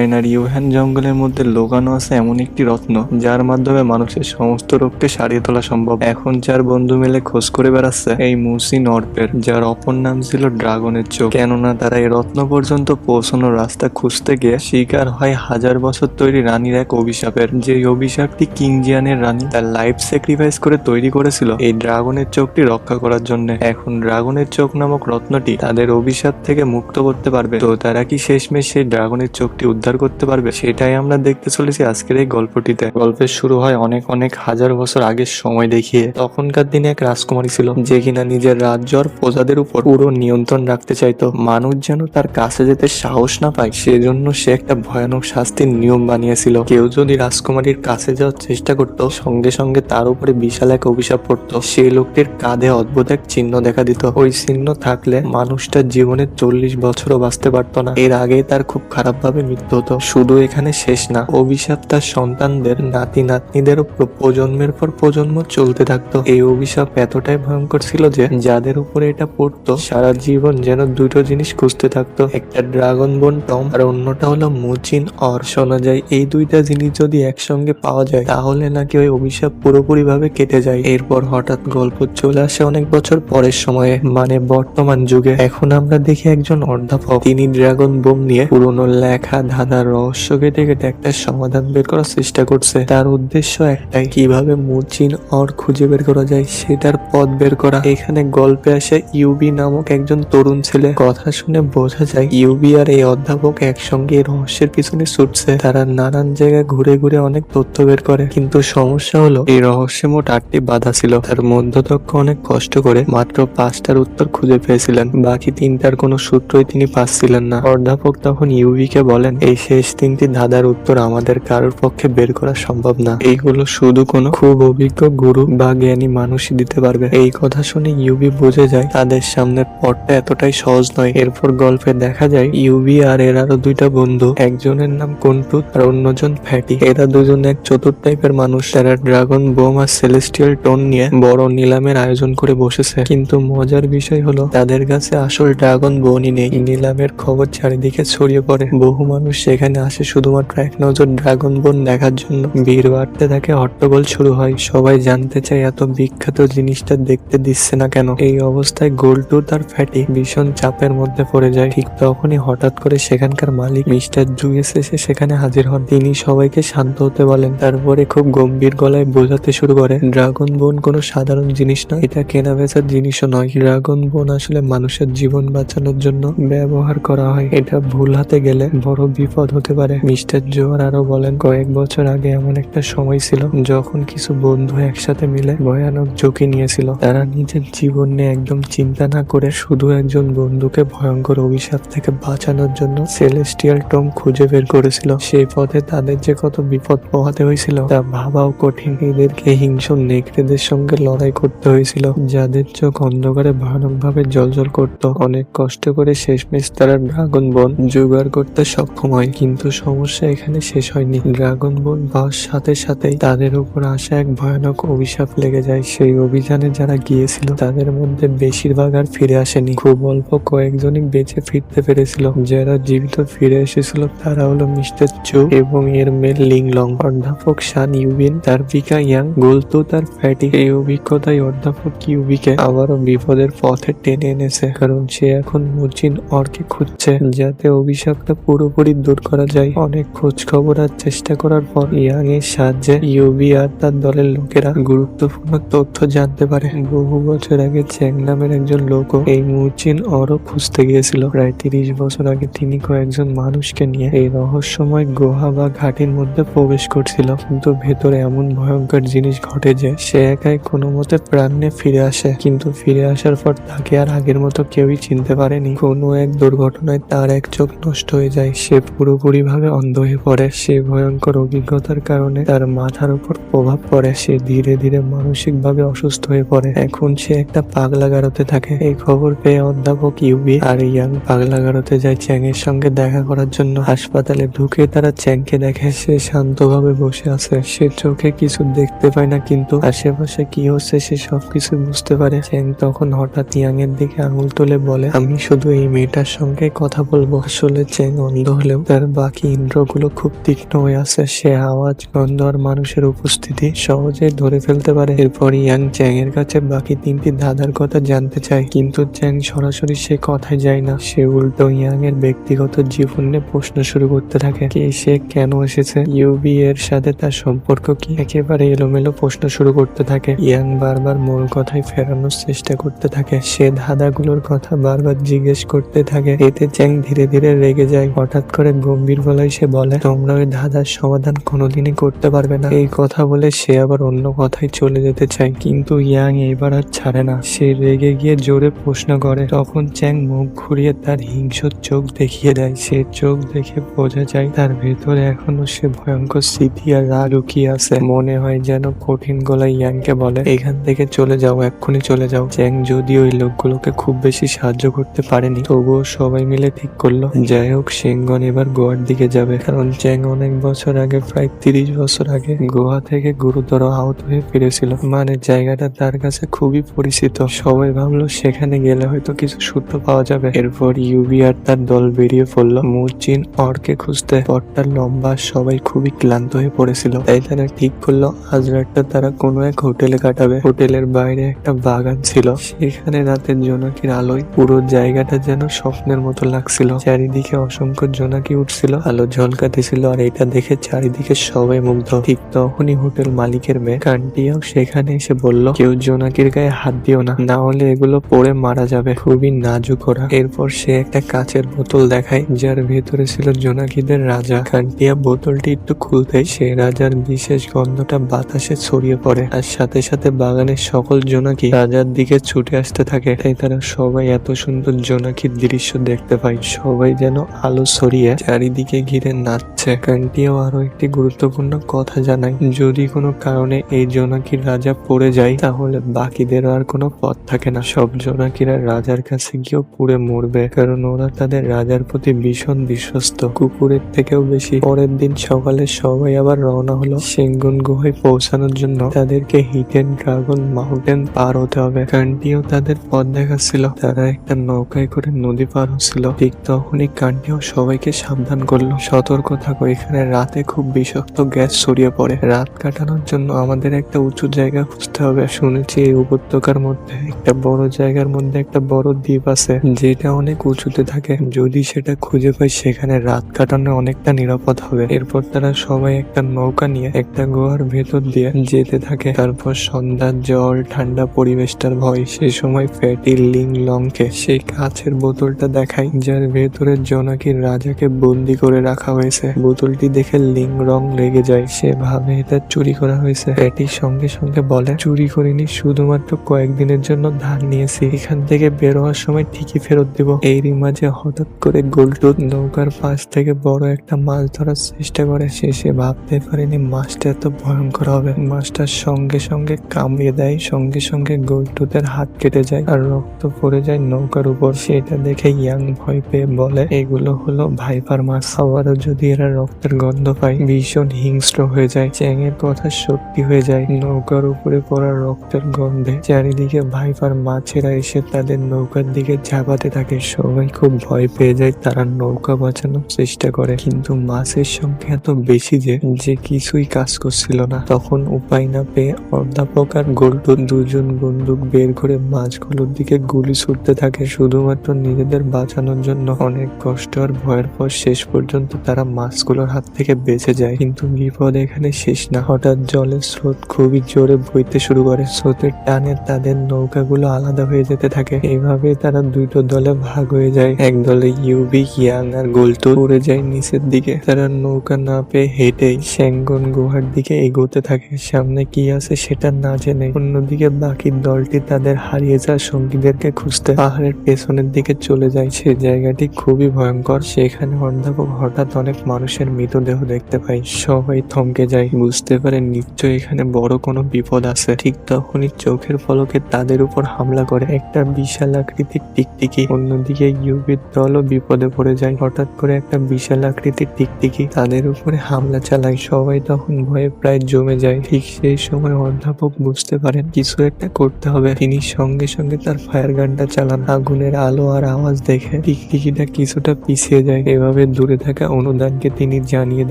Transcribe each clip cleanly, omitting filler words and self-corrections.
চায়নার ইউহান জঙ্গলের মধ্যে লুকানো আছে এমন একটি রত্ন যার মাধ্যমে মানুষের সমস্ত রোগকে সারিয়ে তোলা সম্ভব। এখন 4 বন্ধু মিলে খোঁজ করে বেড়াচ্ছে এই মুসিন অর্পের, যার অপর নাম ছিল ড্রাগনের চোখ। কেননা তারা এই রত্ন পর্যন্ত পৌঁছানোর রাস্তা খুঁজতে গিয়ে শিকার হয় 1000 বছর তৈরি রানীর এক অভিশাপের। যে অভিশাপটি কিং জিয়ানের রানী তার লাইফ স্যাক্রিফাইস করে তৈরি করেছিল এই ড্রাগনের চোখটি রক্ষা করার জন্য। এখন ড্রাগনের চোখ নামক রত্নটি তাদের অভিশাপ থেকে মুক্ত করতে পারবে। তো তারা কি শেষমেশ সেই ড্রাগনের চোখটি উদ্ধার করতে পারবে, সেটাই আমরা দেখতে চলেছি আজকের এই গল্পটিতে। গল্পের শুরু হয় অনেক অনেক হাজার বছর আগের সময় দেখিয়ে। তখনকার দিনে এক রাজকুমারী ছিল যে কিনা নিজের রাজ্য আর প্রজাদের উপর পুরো নিয়ন্ত্রণ রাখতে চাইতো। মানুষ যেন তার কাছে যেতে সাহস না পায় সেজন্য সে একটা ভয়ানক শাস্তির নিয়ম বানিয়েছিল। কেউ যদি রাজকুমারীর কাছে যাওয়ার চেষ্টা করত সঙ্গে সঙ্গে তার উপরে বিশাল এক অভিশাপ পড়তো। সেই লোকটির কাঁধে অদ্ভুত এক চিহ্ন দেখা দিত। ওই চিহ্ন থাকলে মানুষটার জীবনে 40 বছরও বাঁচতে পারতো না। এর আগেই তার খুব খারাপ ভাবে মৃত্যু হতো। শুধু এখানে শেষ না, অভিশাপ তার সন্তানদের নাতি নাতনিদের উপর প্রজন্মের পর প্রজন্ম চলতে থাকতো। এই অভিশাপ এতটাই ভয়ঙ্কর ছিল যে যাদের উপরে এটা পড়তো সারা জীবন যেন দুটো জিনিস খুঁজতে থাকতো, একটা ড্রাগন বোন টম আর অন্যটা হলো মুচিন অর। শোনা যায় এই দুইটা জিনিস যদি একসঙ্গে পাওয়া যায় তাহলে নাকি ওই অভিশাপ পুরোপুরি ভাবে কেটে যায়। এরপর হঠাৎ গল্প চলে আসে অনেক বছর পরের সময়ে, মানে বর্তমান যুগে। এখন আমরা দেখি একজন অধ্যাপক, তিনি ড্রাগন বোম নিয়ে পুরনো লেখা ধাঁধার রহস্য কেটে কেটে একটা সমাধান বের করার চেষ্টা করছে। তার উদ্দেশ্য একটাই, কিভাবে মুচিন অর খুঁজে বের করা যায় সেটার পথ বের করা। এখানে গল্পে আসে ইউবি নামক একজন তরুণ ছেলে। কথা শুনে বোঝা যায় ইউবি আর এই অধ্যাপক একসঙ্গে এই রহস্যের পিছনে ছুটছে। তারা নানান জায়গায় ঘুরে ঘুরে অনেক তথ্য বের করে, কিন্তু সমস্যা হলো এই রহস্যে মোট 8টি বাধা ছিল। তার মধ্যদক্ষ অনেক কষ্ট করে মাত্র 5টার উত্তর খুঁজে পেয়েছিলেন, বাকি 3টার কোনো সূত্রই তিনি পাচ্ছিলেন না। অধ্যাপক তখন ইউবিকে বলেন, এই শেষ 3টি ধাঁধার উত্তর আমাদের কারোর পক্ষে বের করা সম্ভব না, এইগুলো শুধু কোনো খুব অভিজ্ঞ গুরু বা জ্ঞানী মানুষই দিতে পারবে। এই কথা শুনে ইউবি বুঝে যায় তাদের সামনের পথটা এতটাই সহজ নয়। এরপর গল্পে দেখা যায় ইউবি আর এর আরো 2টা বন্ধু, একজনের নাম কন্টুত আর অন্যজন ফ্যাটি। এরা দুজন এক চতুর টাইপের মানুষ। তারা ড্রাগন বোম আর সেলেস্টিয়াল টোন নিয়ে বড় নিলামের আয়োজন করে বসেছে। কিন্তু মজার বিষয় হলো তাদের কাছে আসল ড্রাগন বোনই নেই। নিলামের খবর চারিদিকে ছড়িয়ে পড়ে, বহু মানুষ সেখানে আসে শুধুমাত্র এক নজর ড্রাগন বোন দেখার জন্য। ভিড় বাড়তে থাকে, হট্টগোল শুরু হয়, সবাই জানতে চায় এত বিখ্যাত জিনিসটা দেখতে দিচ্ছে না কেন। এই অবস্থায় গোল্টু তার ফ্যাটি ভীষণ চাপের মধ্যে পড়ে যায়। ঠিক তখনই হঠাৎ করে সেখানকার মালিক মিস্টার জুয়েস এসে সেখানে হাজির হন। তিনি সবাইকে শান্ত হতে বলেন, তারপরে খুব গম্ভীর গলায় বোঝাতে শুরু করে, ড্রাগন বোন কোনো সাধারণ জিনিস নয়, এটা কেনা বেচার জিনিসও নয়। ড্রাগন বোন আসলে মানুষের জীবন বাঁচানোর জন্য ব্যবহার করা হয়। এটা ভুল হাতে গেলে বড় বিপদ হতে পারে। মিস্টার জোয়ার আরো বলেন, কয়েক বছর আগে এমন একটা সময় ছিল যখন কিছু বন্ধু একসাথে মিলে ভয়ানক ঝুঁকি নিয়েছিল। তারা নিজের জীবন নিয়ে একদম চিন্তা না করে শুধু একজন বন্ধুকে ভয়ঙ্কর অভিশাপ থেকে বাঁচানোর জন্য সেলেস্টিয়াল টম খুঁজে বের করেছিল। সেই পথে তাদের যে কত বিপদ পোহাতে হয়েছিল তা ভাবাও কঠিন। এদেরকে হিংস্র নেকড়েদের সঙ্গে লড়াই করতে হয়েছিল যাদের চোখ অন্ধকারে ভয়ানক ভাবে জ্বলজ্বল করত। অনেক কষ্ট করে শেষমেশ তারা ড্রাগন বোন জোগাড় করতে সক্ষম হয়। কিন্তু সমস্যা এখানে শেষ হয়নি। ড্রাগন বোন পাওয়ার সাথে সাথেই তাদের উপর আসা এক ভয়ানক অভিশাপ লেগে যায়। সেই অভিযানে যারা গিয়েছিল তাদের মধ্যে বেশিরভাগ আর ফিরে আসেনি, খুব অল্প কয়েকজনই বেঁচে ফিরতে পেরেছিল। যারা জীবিত ফিরে এসেছিল তারা হলো মিস্টার চু এবং এর মেল লিংলং, অধ্যাপক শান ইউবিন, তার পিকা ইয়াং, গোলতু তার ফ্যাটি। এই অভিজ্ঞতাই অধ্যাপক ইউবিকে আবারও বিপদের পথে টেনে এনেছে, কারণ সে এখন মুচিন অরকে খুঁজছে যাতে অভিশাপটা পুরোপুরি দূর করা যায়। অনেক খোঁজ খবর আর চেষ্টা করার পর ইয়াং এর সাহায্যে ইউবি আর তার দলের লোকেরা গুরুত্বপূর্ণ তথ্য জানতে পারে। বহু বছর আগে চ্যাং নামের একজন লোকও এই মুচিন অরও খুঁজতে গিয়েছিল। প্রায় 30 বছর আগে তিনি কয়েকজন মানুষকে নিয়ে এই রহস্যময় গুহা বা ঘাটির মধ্যে প্রবেশ করছিল, কিন্তু ভেতরে এমন ভয়ঙ্কর জিনিস ঘটে যে সে একাই কোনো মতে প্রাণ নিয়ে ফিরে আসে। কিন্তু ফিরে আসার পর তাকে আর আগের মতো কেউই চিনতে পারেনি। কোনো এক দুর্ঘটনায় তার এক চোখ নষ্ট হয়ে যায়, সে পুরোপুরি ভাবে অন্ধ হয়ে পড়ে। সে ভয়ঙ্কর অভিজ্ঞতার কারণে তার মাথার উপর প্রভাব পড়ে, সে ধীরে ধীরে মানসিক ভাবে অসুস্থ হয়ে পড়ে। এখন সে একটা পাগলাগারোতে থাকে। এই খবর পেয়ে অধ্যাপক ইউবি আর ইয়াং পাগলাগারোতে যায় চ্যাং এর সঙ্গে দেখা করার জন্য। হাসপাতালে ঢুকে তারা চ্যাংকে দেখে সে শান্তভাবে বসে আছে। সে চোখে কিছু দেখতে পায় না, কিন্তু আশেপাশে কি হচ্ছে সে সবকিছু বুঝতে পারে। চ্যাং তখন হঠাৎ ইয়াং এর দিকে আঙুল তুলে বলে, আমি শুধু এই মেয়েটার সঙ্গে কথা বলবো। আসলে চ্যাং অন্ধ হলেও তার বাকি ইন্দ্রগুলো খুব তীক্ষ্ণ হয়ে আছে। সে আওয়াজ, গন্ধ আর মানুষের উপস্থিতি সহজে ধরে ফেলতে পারে। এরপর ইয়াং চ্যাং এর কাছে বাকি তিনটি ধাঁধার কথা জানতে চায়, কিন্তু চ্যাং সরাসরি সে কথায় যায় না। সে উল্টো ইয়াং এর ব্যক্তিগত জীবন নিয়ে প্রশ্ন শুরু করতে থাকে। কে সে, কেন এসেছে, ইউবি এর সাথে তার সম্পর্ক কি, একেবারে এলোমেলো প্রশ্ন শুরু করতে থাকে। ইয়াং বারবার মূল কথায় ফেরানোর চেষ্টা করতে থাকে। সে ধাঁধাগুলোর কথা বারবার জিজ্ঞেস করতে থাকে। এতে চ্যাং ধীরে ধীরে রেগে যায়। হঠাৎ করে গম্ভীর গলায় সে বলে, তোমরা ওই ধাঁধার সমাধান কোনোদিনই করতে পারবে না। এই কথা বলে সে আবার অন্য কথায় চলে যেতে চায়, কিন্তু ইয়াং এবার আর ছাড়ে না। সে রেগে গিয়ে জোরে প্রশ্ন করে। তখন চ্যাং মুখ ঘুরিয়ে তার হিংস্র চোখ দেখিয়ে দেয়। সে চোখ দেখে বোঝা যায় তার ভেতরে এখনো সে ভয়ঙ্কর স্মৃতি আর রাগ লুকিয়ে আছে। মনে হয় যেন কঠিন গলায় ইয়াংকে বলে, এখান থেকে চলে যাও, এক্ষুনি চলে যাও। চ্যাং যদিও ওই লোকগুলোকে খুব বেশি সাহায্য করতে পারেনি, তবুও সবাই মিলে ঠিক করলো যাই হোক সেঙ্গন এবার গোয়ার দিকে যাবে। কারণ চ্যাং অনেক বছর আগে, প্রায় 30 বছর আগে গোয়া থেকে গুরুতর আহত হয়ে ফিরেছিল। মানে জায়গাটা তার কাছে খুবই পরিচিত। সবাই ভাবলো সেখানে গেলে হয়তো কিছু সূত্র পাওয়া যাবে। এরপর ইউবি আর তার দল বেরিয়ে পড়লো মুচিন অরকে খুঁজতে। পথটা লম্বা, সবাই খুবই ক্লান্ত হয়ে পড়েছিল, তাই তারা ঠিক করলো আজ রাতটা তারা কোনো এক হোটেলে কাটাবে। হোটেলের বাইরে একটা বাগান ছিল, সেখানে রাতের জোনাকির আলোয় পুরো জায়গাটা যেন স্বপ্নের মতো লাগছিল। চারিদিকে অসংখ্য জোনাকি উঠছিল, আলো ঝলকাতেছিল, আর এটা দেখে চারিদিকে সবাই মুগ্ধ। ঠিক তখনই হোটেল মালিকের মেয়ে কান্টিয়াও সেখানে এসে বলল, কেউ জোনাকির গায়ে হাত দিও না, না হলে এগুলো পড়ে মারা যাবে। খুবই নাজুক ওরা। এরপর সে একটা কাচের বোতল দেখায়, যার ভেতরে ছিল জোনাকিদের রাজা। কান্টিয়া বোতলটি একটু খুলতেই সে রাজার বিশেষ গন্ধটা বাতাসে ছড়িয়ে পড়ে, আর সাথে সাথে বাগানের সকল জোনাকি রাজার দিকে ছুটে আসতে থাকে। তাই তারা সবাই এত সুন্দর জোনাকির দৃশ্য দেখতে পায়। সবাই যেন আলো ছড়িয়ে চারিদিকে ঘিরে নাচছে। কান্টিয়াও আরো একটি গুরুত্বপূর্ণ কথা জানায়, যদি কোনো কারণে এই জোনাকির রাজা পড়ে যায় তাহলে বাকিদের আর কোনো পথ থাকে না। সব জোনাকিরা রাজার কাছে গিয়েও পুড়ে মরবে, কারণ ওরা তাদের রাজার প্রতি ভীষণ বিশ্বস্ত, কুকুরের থেকেও বেশি। পরের দিন সকালে সবাই আবার রওনা হলো সেঙ্গুন গুহায় পৌঁছানোর জন্য। তাদেরকে হিডেন ড্রাগন মাউন্টেন পার হতে হবে। কান্টিও তাদের পথ দেখাচ্ছিল। তারা একটা নৌকায় করে নদী পার হচ্ছিল। ঠিক তখনই কান্টিও সবাইকে সাবধান করলো, সতর্ক থাকো, এখানে রাতে খুব বিষাক্ত গ্যাস ছড়িয়ে পড়ে। রাত কাটানোর জন্য আমাদের একটা উঁচু জায়গা খুঁজতে হবে। শুনেছি এই উপত্যকার মধ্যে একটা বড় জায়গার মধ্যে একটা বড় দ্বীপ আছে, যেটা অনেক উঁচুতে থাকে। যদি সেটা খুঁজে পাই সেখানে রাত কাটানো অনেকটা নিরাপদ হবে। এরপর তারা সবাই একটা নৌকা নিয়ে একটা গুহার ভেতর দিয়ে যেতে থাকে। তারপর সন্ধ্যার জল, ঠান্ডা পরিবেশটার ভয়। সে সময় ফ্যাটি লিং লংকে সেই কাছের বোতলটা দেখায়, যার ভেতরে জোনাকির রাজাকে বন্দি করে রাখা হয়েছে। বোতলটি দেখে লিং রং লেগে যায়। সে ভাবে এটা চুরি করা হয়েছে। ফ্যাটি সঙ্গে সঙ্গে বলে, চুরি করিনি, শুধুমাত্র কয়েকদিনের জন্য ধার নিয়েছি, এখান থেকে বের হওয়ার সময় ঠিকই ফেরত দিব। এরই মাঝে হঠাৎ করে গোল্ডটুথ নৌকার পাশ থেকে বড় একটা মাছ ধরার চেষ্টা করে। সে ভাবতে পারেনি মাছটা এত ভয়ঙ্কর হবে। মাছটা সঙ্গে সঙ্গে কামড়িয়ে দেয়, সঙ্গে সঙ্গে গোল্ডটুথের হাত কেটে যায় আর রক্ত পড়ে যায় নৌকার উপর। সেটা দেখে ইয়াং ভয় পেয়ে বলে, এগুলো হলো ভাইপার মাছ। আবারও যদি এরা রক্তের গন্ধ পায় ভীষণ হিংস্র হয়ে যায়। চ্যাংয়ের কথা সত্যি হয়ে যায়। নৌকার উপরে পড়া রক্তের গন্ধে চারিদিকে ভাইপার মাছেরা এসে তাদের নৌকার দিকে ঝাঁপাতে থাকে। সবাই খুব ভয় পেয়ে যায়। তারা নৌকা বাঁচানোর চেষ্টা করে, কিন্তু মাছের সংখ্যা এত বেশি যে কিছুই কাজ করছিল না। তখন উপায় না পেয়ে অধ্যাপক আর গোল্ডটুথ দুজন বন্দুক বের করে মাছগুলোর দিকে গুলি ছুটতে থাকে, শুধুমাত্র নিজেদের বাঁচানোর জন্য। অনেক কষ্ট আর ভয়ের পর শেষ পর্যন্ত তারা মাছগুলোর হাত থেকে বেঁচে যায়। কিন্তু বিপদ এখানে শেষ না। হঠাৎ জলের স্রোত খুবই জোরে বইতে শুরু করে। স্রোতের টানে তাদের নৌকাগুলো আলাদা হয়ে যেতে থাকে। এইভাবে তারা দুটো দলে ভাগ হয়ে যায়। এক দলে ইউবি, ইয়াং আর গোল্ডটুথ পড়ে যায় নিচের দিকে। তারা নৌকা না পেয়ে হেঁটেই সেঙ্গন গুহার দিকে এগোতে থাকে, সামনে কি আছে সেটা না জেনে। অন্যদিকে বাকি দলটি তাদের হারিয়ে যাওয়া সঙ্গীদেরকে খুঁজতে পাহাড়ের পেছনের দিকে চলে যায়। সে জায়গাটি খুবই ভয়ঙ্কর। সেখানে অধ্যাপক হঠাৎ অনেক মানুষের মৃতদেহ দেখতে পায়। সবাই থমকে যায়, বুঝতে পারে নিশ্চয়ই এখানে বড় কোনো বিপদ আছে। ঠিক তখনই চোখের পলকে তাদের উপর হামলা করে একটা বিশাল আকৃতির টিকটিকি। অন্যদিকে ইউবির দলও বিপদে পড়ে যায়। হঠাৎ করে একটা বিশাল আকৃতির টিকটিকি তাদের উপরে হামলা চালায়। সবাই তখন ভয়ে প্রায় জমে যায়। ঠিক সেই সময় অধ্যাপক বুঝতে পারেন কিছু একটা করতে হবে। তিনি সঙ্গে সঙ্গে তার ফায়ার গানটা চালান। আগুনের আলো আর আওয়াজ দেখে টিকটিকিটা কিছুটা পিছিয়ে যায়। এভাবে এভাবে দূরে থাকা অনুদানকে তিনি জানিয়ে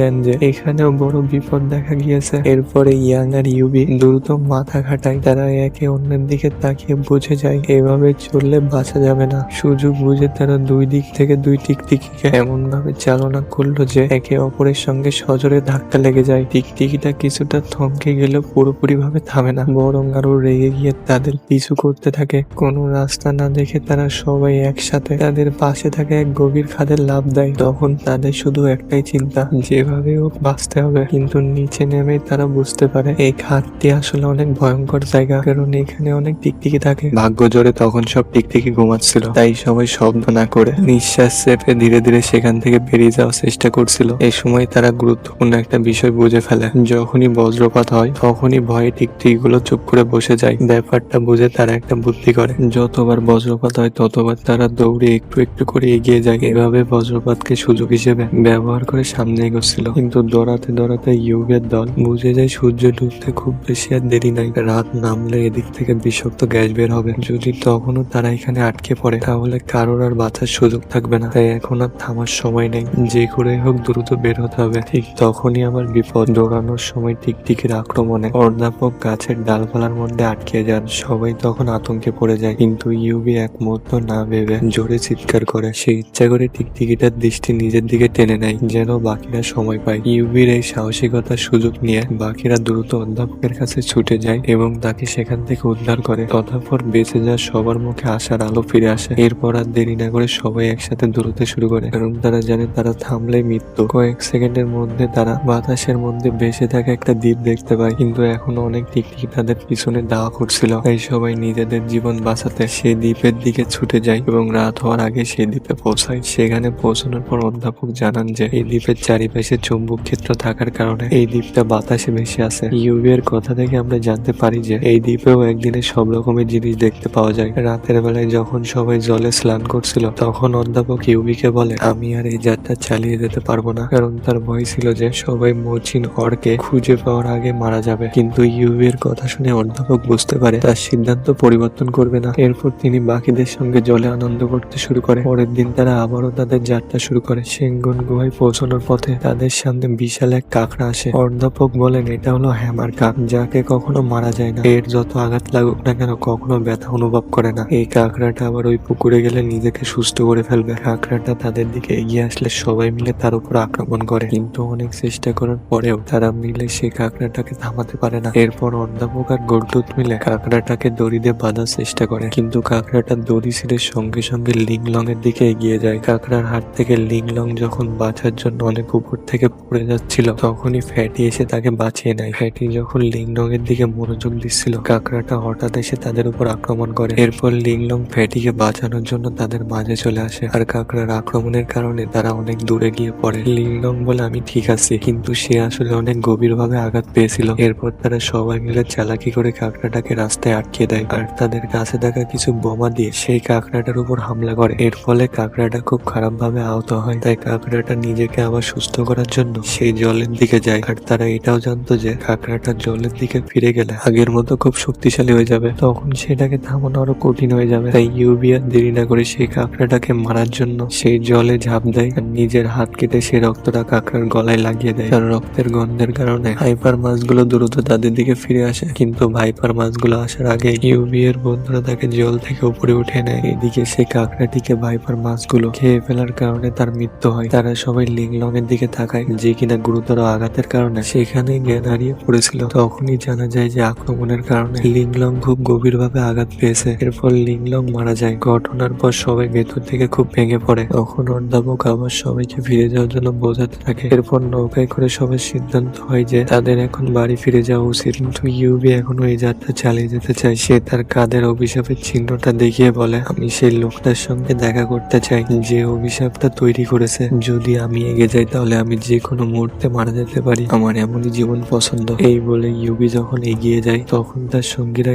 দেন যে এখানেও বড় বিপদ দেখা গিয়েছে। এরপরে ইয়াং আর ইউবি দ্রুত মাথা খাটায়। তারা একে অন্যের দিকে তাকিয়ে বুঝে যায় এভাবে চললে বাঁচা যাবে না। সুযোগ বুঝে তারা দুই দিক থেকে দুই টিকটিকিকে এমন ভাবে চালনা করলো যে একে অপরের সঙ্গে সজোরে ধাক্কা লেগে যায়। টিকটিকিটা কিছুটা থমকে গেলেও পুরোপুরি ভাবে থামে না, বরং আরো রেগে গিয়ে তাদের পিছু করতে থাকে। কোনো রাস্তা না দেখে তারা সবাই একসাথে তাদের পাশে থাকা এক গভীর খাদে লাফ দেয়। তখন তাদের শুধু একটাই চিন্তা, যেভাবে হোক বাঁচতে হবে। কিন্তু নিচে নেমে তারা বুঝতে পারে এই খাদটি আসলে অনেক ভয়ঙ্কর জায়গা, কারণ এখানে অনেক টিকটিকি থাকে। ভাগ্য জোরে তখন সব টিকটিকি ঘুমাচ্ছিল, তাই সবাই শব্দ না করে নিঃশ্বাস চেপে ধীরে ধীরে সেখান থেকে বেরিয়ে যাওয়ার চেষ্টা করছিল। এই সময় তারা গুরুত্বপূর্ণ একটা বিষয় বুঝে ফেলে। যখনই বজ্রপাত হয় তখনই ভয়ে টিকটিকি গুলো চুপ করে বসে যায়। ব্যাপারটা বুঝে তারা একটা বুদ্ধি করে, যতবার বজ্রপাত হয় ততবার তারা দৌড়ে একটু একটু করে এগিয়ে যায়। এভাবে বজ্রপাতকে সুযোগ হিসেবে ব্যবহার করে সামনে এগোচ্ছিল। কিন্তু দৌড়াতে দৌড়াতে ইউবের দল বুঝে যায় সূর্য ডুবতে খুব বেশি আর দেরি নাই। রাত নামলে এদিক থেকে বিষাক্ত গ্যাস বের হবে। যদি তখনও তারা এখানে আটকে পড়ে তাহলে কারোর আর বাঁচার সুযোগ থাকবে না। তাই এখন আর থামার সময় নেই, যে করে হোক দ্রুত বের হতে হবে। ঠিক তখনই আবার বিপদ। দৌড়ানোর সময় টিকটিকির আক্রমণে অধ্যাপক গাছের ডালপালার মধ্যে আটকে যান। সবাই তখন আতঙ্কে পড়ে যায়, কিন্তু ইউবি এক মুহূর্ত না ভেবে জোরে চিৎকার করে। সে ইচ্ছা করে টিকটিকিটার দৃষ্টি নিজের দিকে টেনে নেয় যেন বাকিরা সময় পায়। ইউবির এই সাহসিকতার সুযোগ নিয়ে বাকিরা দ্রুত অধ্যাপকের কাছে ছুটে যায় এবং তাকে সেখান থেকে উদ্ধার করে। তথাপর বেঁচে যাওয়া সবার মুখে আশার আলো ফিরে আসে। এরপর আর দেরি না করে সবাই একসাথে দৌড়তে শুরু করে, কারণ তারা জানে তারা থামলে মৃত্যু। কয়েক সেকেন্ডের মধ্যে তারা বাতাসের মধ্যে ভেসে থাকা একটা দ্বীপ দেখতে পায়, কিন্তু এখনো অনেক টিকটিকি তাদের পিছনে দাওয়া করছিল। তাই সবাই নিজেদের জীবন বাঁচাতে সেই দ্বীপের দিকে ছুটে যায় এবং রাত হওয়ার আগে সেই দ্বীপে পৌঁছায়। সেখানে পৌঁছানোর পর অধ্যাপক জানান যে এই দ্বীপের চারিপাশে চুম্বক ক্ষেত্র থাকার কারণে এই দ্বীপটা বাতাসে ভেসে আছে। ইউবি এর কথা থেকে আমরা জানতে পারি যে এই দ্বীপেও একদিনে সব রকমের জিনিস দেখতে পাওয়া যায়। রাতের বেলায় যখন সবাই জলে স্নান করছিল তখন অধ্যাপক ইউবিকে বলে আমি আর এই যাত্রা চালিয়ে যেতে পারবো না, কারণ তার ভয় ছিল যে সবাই মচিন অরকে খুঁজে পাওয়ার আগে মারা যাবে। কিন্তু ইউবি এর কথা শুনে অধ্যাপক বুঝতে পারে তার সিদ্ধান্ত পরিবর্তন করবে না। এরপর তিনি বাকিদের সঙ্গে জলে আনন্দ করতে শুরু করে। পরের দিন তারা আবারও তাদের যাত্রা শুরু করে। সেঙ্গন গুহায় পৌঁছানোর পথে তাদের সামনে বিশাল এক কাঁকড়া আসে। অধ্যাপক বলেন এটা হলো হ্যামার কাক, যাকে কখনো মারা যায় না। এর যত আঘাত লাগুক না কেন কখনো ব্যথা অনুভব করে না। এই কাঁকড়াটা আবার ওই পুকুরে গেলে নিজেকে সুস্থ করে ফেলবে। কাঁকড়াটা তাদের দিকে এগিয়ে আসলে সবাই মিলে তার উপর আক্রমণ করে, কিন্তু অনেক চেষ্টা করার পরেও তারা মিলে সেই কাঁকড়াটাকে থামাতে পারে না। এরপর অধ্যাপক আর গোল্ডুত মিলে কাঁকড়াটাকে দড়ি দিয়ে বাঁধার চেষ্টা করে, কিন্তু কাঁকড়াটা দড়ি ছিঁড়ে সঙ্গে সঙ্গে লিংলং এর দিকে এগিয়ে যায়। কাঁকড়ার হাত থেকে লিংলং যখন বাঁচার জন্য অনেক উপর থেকে পড়ে যাচ্ছিল তখনই ফ্যাটি এসে তাকে বাঁচিয়ে নেয়। ফ্যাটি যখন লিংলং এর দিকে মনোযোগ দিচ্ছিল কাঁকড়াটা হঠাৎ এসে তাদের উপর আক্রমণ করে। এরপর লিংলং ফ্যাটিকে বাঁচানোর জন্য তাদের মাঝে চলে আসে, আর কাঁকড়ার আক্রমণের কারণে তারা অনেক দূরে গিয়ে পড়ে। লিংলং বলে আমি ঠিক আছি, কিন্তু সে আসলে অনেক গভীর ভাবে আঘাত পেয়েছিল। এরপর তারা সবাই মিলে চালাকি করে কাঁকড়াটাকে রাস্তায় আটকে দেয় আর তাদের কাছে থাকা কিছু বোমা দিয়ে সেই কাঁকড়াটার উপর হামলা করে। এর ফলে কাঁকড়াটা খুব খারাপ ভাবে আহত হয়। তাই কাঁকড়াটা নিজেকে আবার সুস্থ করার জন্য সেই জলের দিকে যায়, আর তারা এটাও জানতো যে কাঁকড়াটা জলের দিকে ফিরে গেলে আগের মতো খুব শক্তিশালী হয়ে যাবে, তখন সেটাকে থামানো আরো কঠিন হয়ে যাবে। তাই ইউবি আর দেরি না করে সেই কাঁকড়াটাকে মারার জন্য সেই জলে ঝাঁপ দেয় আর নিজের হাত কেটে সেই রক্তটা কাঁকড়ার গলায় লাগিয়ে দেয়। আর রক্তের গন্ধের কারণে হাইপার মাছগুলো দ্রুত তাদের দিকে ফিরে আসে, কিন্তু ভাইপার মাছগুলো আসার আগে ইউবি এর বন্ধুরা তাকে জল থেকে উপরে উঠে নেয়। এদিকে সেই কাঁকড়াটিকে ভাইপার মাছগুলো খেয়ে ফেলার কারণে তার মৃত্যু হয়। তারা সবাই লিংলং এর দিকে তাকায়, যে কিনা গুরুতর আঘাতের কারণে সেখানে জ্ঞান হারিয়ে পড়েছিল। তখনই জানা যায় যে আক্রমণের কারণে লিংলং খুব গভীরভাবে আঘাত পেয়েছে। এরপর লিংলং মারা যায়। ঘটনার পর সবাই ভেতর থেকে খুব ভেঙে পড়ে। তখন অধ্যাপক আবার সবাইকে ফিরে যাওয়ার জন্য বোঝাতে থাকে। এরপর নৌকায় করে সবার সিদ্ধান্ত হয় যে তাদের এখন বাড়ি ফিরে যাওয়া উচিত, কিন্তু ইউবি এখনো এই যাত্রা চালিয়ে যেতে চায়। সে তার কাঁধের অভিশাপের চিহ্নটা দেখিয়ে বলে আমি সেই লোকটার সঙ্গে দেখা করতে চাই যে অভিশাপটা তৈরি করেছে। যদি আমি এগিয়ে যাই তাহলে আমি যে কোনো মুহূর্তে মারা যেতে পারি। আমার এমনই জীবন পছন্দ। এই বলে ইউবি যখন এগিয়ে যায় তখন তার সঙ্গীরা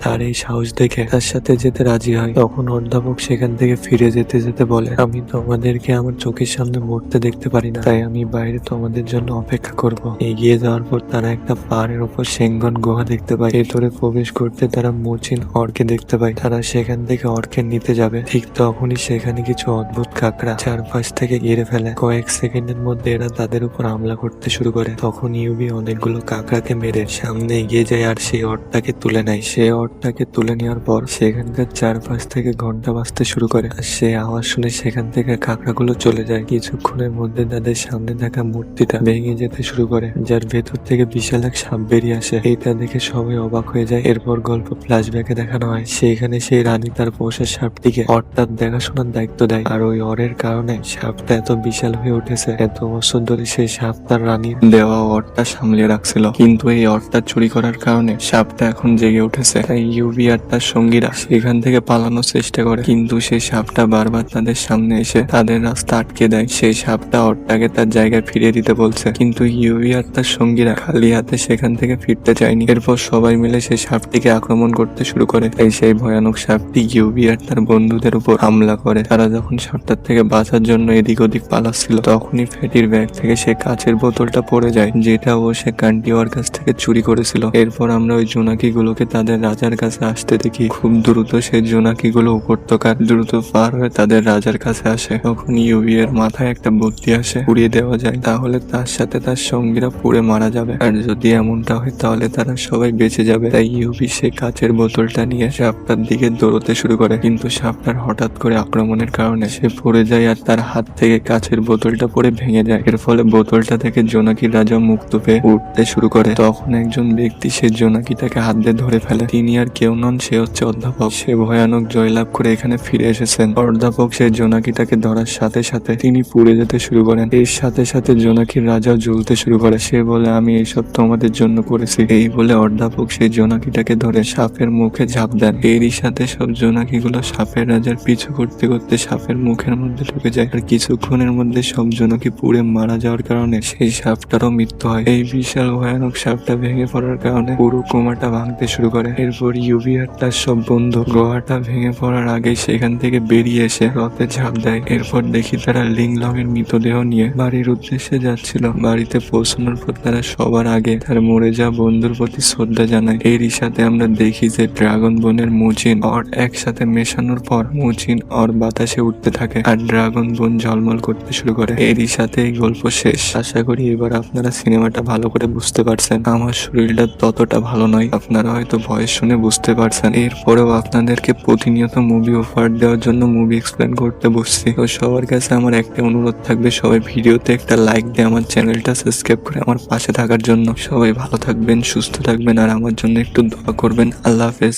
তার এই সাহস দেখে তার সাথে যেতে রাজি হয়। তখন অধ্যাপক সেখান থেকে ফিরে যেতে যেতে বলে আমি তোমাদেরকে আমার চোখের সামনে মরতে দেখতে পারি না, তাই আমি বাইরে তোমাদের জন্য অপেক্ষা করব। এগিয়ে যাওয়ার পর তারা একটা পাহাড়ের উপর সেঙ্গন গুহা দেখতে পায়। ভেতরে প্রবেশ করতে তারা মচিন অর্কে দেখতে পায়। তারা সেখান থেকে অর্কে নিতে যাবে, ঠিক তখনই সেখানে কিছু কিছু অদ্ভুত কাকড়া চারপাশ থেকে ঘিরে ফেলে। কয়েক সেকেন্ডের মধ্যে এরা তাদের উপর হামলা করতে শুরু করে। তখন ইউবি অনেকগুলো কাকড়াকে মেরে সামনে এগিয়ে যায় আর সেই অরটাকে তুলে নেয়। সে অরটাকে তুলে নেওয়ার পর সেখানকার চারপাশ থেকে ঘন্টা বাজতে শুরু করে আর সে আওয়াজ শুনে সেখান থেকে কাকড়াগুলো চলে যায়। কিছুক্ষণের মধ্যে তাদের সামনে থাকা মূর্তিটা ভেঙে যেতে শুরু করে, যার ভেতর থেকে বিশাল এক সাপ বেরিয়ে আসে। এটা দেখে সবাই অবাক হয়ে যায়। এরপর গল্প ফ্ল্যাশব্যাকে দেখানো হয় সেখানে সেই রানী তার পোষা সাপটিকে অর্থাৎ দেখাশোনার দায়িত্ব দেয়। আর ওই অরের কারণে সাপটা এত বিশাল হয়ে উঠেছে। এত বছর ধরে সেই সাপ তার রানীর দেওয়া অরটা সামলে রাখছিল, কিন্তু এই অরটা চুরি করার কারণে সাপটা এখন জেগে উঠেছে। তাই ইউবি আর তার সঙ্গীরা সেখান থেকে পালানোর চেষ্টা করে, কিন্তু সেই সাপটা বারবার তাদের সামনে এসে তাদের রাস্তা আটকে দেয়। সেই সাপটা অরটাকে তার জায়গায় ফিরিয়ে দিতে বলছে, কিন্তু ইউবি আর তার সঙ্গীরা খালি হাতে সেখান থেকে ফিরতে চায়নি। এরপর সবাই মিলে সেই সাপটিকে আক্রমণ করতে শুরু করে। তাই সেই ভয়ানক সাপটি ইউবি আর তার বন্ধুদের উপর হামলা করে। তারা যখন সাপটার থেকে বাঁচার জন্য এদিক ওদিক পালাচ্ছিল, তখনই ফেটির ব্যাগ থেকে সে কাচের বোতলটা পড়ে যায়, যেটা ও সে কান্টিওয়ার কাছ থেকে চুরি করেছিল। এরপর আমরা ওই জোনাকি গুলোকে তাদের রাজার কাছে আসতে দেখি। খুব দ্রুত সেই জোনাকি গুলো উপত্যকার দ্রুত পার হয়ে তাদের রাজার কাছে আসে। তখন ইউবি এর মাথায় একটা বুদ্ধি আসে, পুড়িয়ে দেওয়া যায়, তাহলে তার সাথে তার সঙ্গীরা পুড়ে মারা যাবে। আর যদি এমনটা হয় তাহলে তারা সবাই বেঁচে যাবে। তাই ইউবি সে কাচের বোতলটা নিয়ে সাপটার দিকে দৌড়তে শুরু করে, কিন্তু সাপটার হঠাৎ করে আক্রমণের কারণে সে পড়ে যায় আর তার হাত থেকে কাচের বোতলটা পড়ে ভেঙে যায়। এর ফলে বোতলটা থেকে জোনাকির রাজা মুক্ত পেয়ে উঠতে শুরু করে। তখন একজন ব্যক্তি সে জোনাকিটাকে হাত দিয়ে ধরে ফেলে। তিনি আর কেউ নন, সে হচ্ছে অধ্যাপক। সে ভয়ানক জয়লাভ করে এখানে ফিরে এসেছেন। অধ্যাপক সেই জোনাকিটাকে ধরার সাথে সাথে তিনি পুড়ে যেতে শুরু করেন। এর সাথে সাথে জোনাকির রাজাও জ্বলতে শুরু করে। সে বলে, আমি এইসব তোমাদের জন্য করেছি। এই বলে অধ্যাপক সেই জোনাকিটাকে ধরে সাপের মুখে ঝাঁপ দেন। এরই সাথে সব জোনাকিগুলো সাপের রাজার পিছু করতে করতে সাপের মুখের মধ্যে ঢুকে যায়। আর কিছুক্ষণের মধ্যে সব জোনাকি পুড়ে মারা যাওয়ার কারণে সেই সাপটারও মৃত্যু হয়। এই বিশাল ভয়ানক সাপটা ভেঙে পড়ার কারণে পুরো কোমাটা ভাঙতে শুরু করে। এরপর ইউবি আর তার সব বন্ধু গুহাটা ভেঙে পড়ার আগে সেখান থেকে বেরিয়ে এসে রথে ঝাঁপ দেয়। এরপর দেখি তারা লিংলং এর মৃতদেহ নিয়ে বাড়ির উদ্দেশ্যে যাচ্ছিল। বাড়িতে পৌঁছানোর পর তারা সবার আগে তার মরে যাওয়া বন্ধুর প্রতি শ্রদ্ধা জানায়। এরই সাথে আমরা দেখি যে ড্রাগন বোনের মুচিন অর একসাথে মেশানোর পর মুচিন অর বাতাসে উঠতে থাকে আর ড্রাগন বোন ঝলমল করতে শুরু করে। এরই সাথে এই গল্প শেষ। আশা করি এবার আপনারা সিনেমাটা ভালো করে বুঝতে পারছেন। আমার শরীরটা ততটা ভালো নয়, আপনারা হয়তো ভয়েস শুনে বুঝতে পারছেন। এরপরেও আপনাদেরকে প্রতিনিয়ত মুভি অফার দেওয়ার জন্য মুভি এক্সপ্লেন করতে বসছি। তো সবার কাছে আমার একটা অনুরোধ থাকবে, সবাই ভিডিওতে একটা লাইক দিয়ে আমার চ্যানেলটা সাবস্ক্রাইব করে আমার পাশে থাকার জন্য। সবাই ভালো থাকবেন, সুস্থ থাকবেন আর আমার জন্য একটু দোয়া করবেন। আল্লাহ হাফেজ।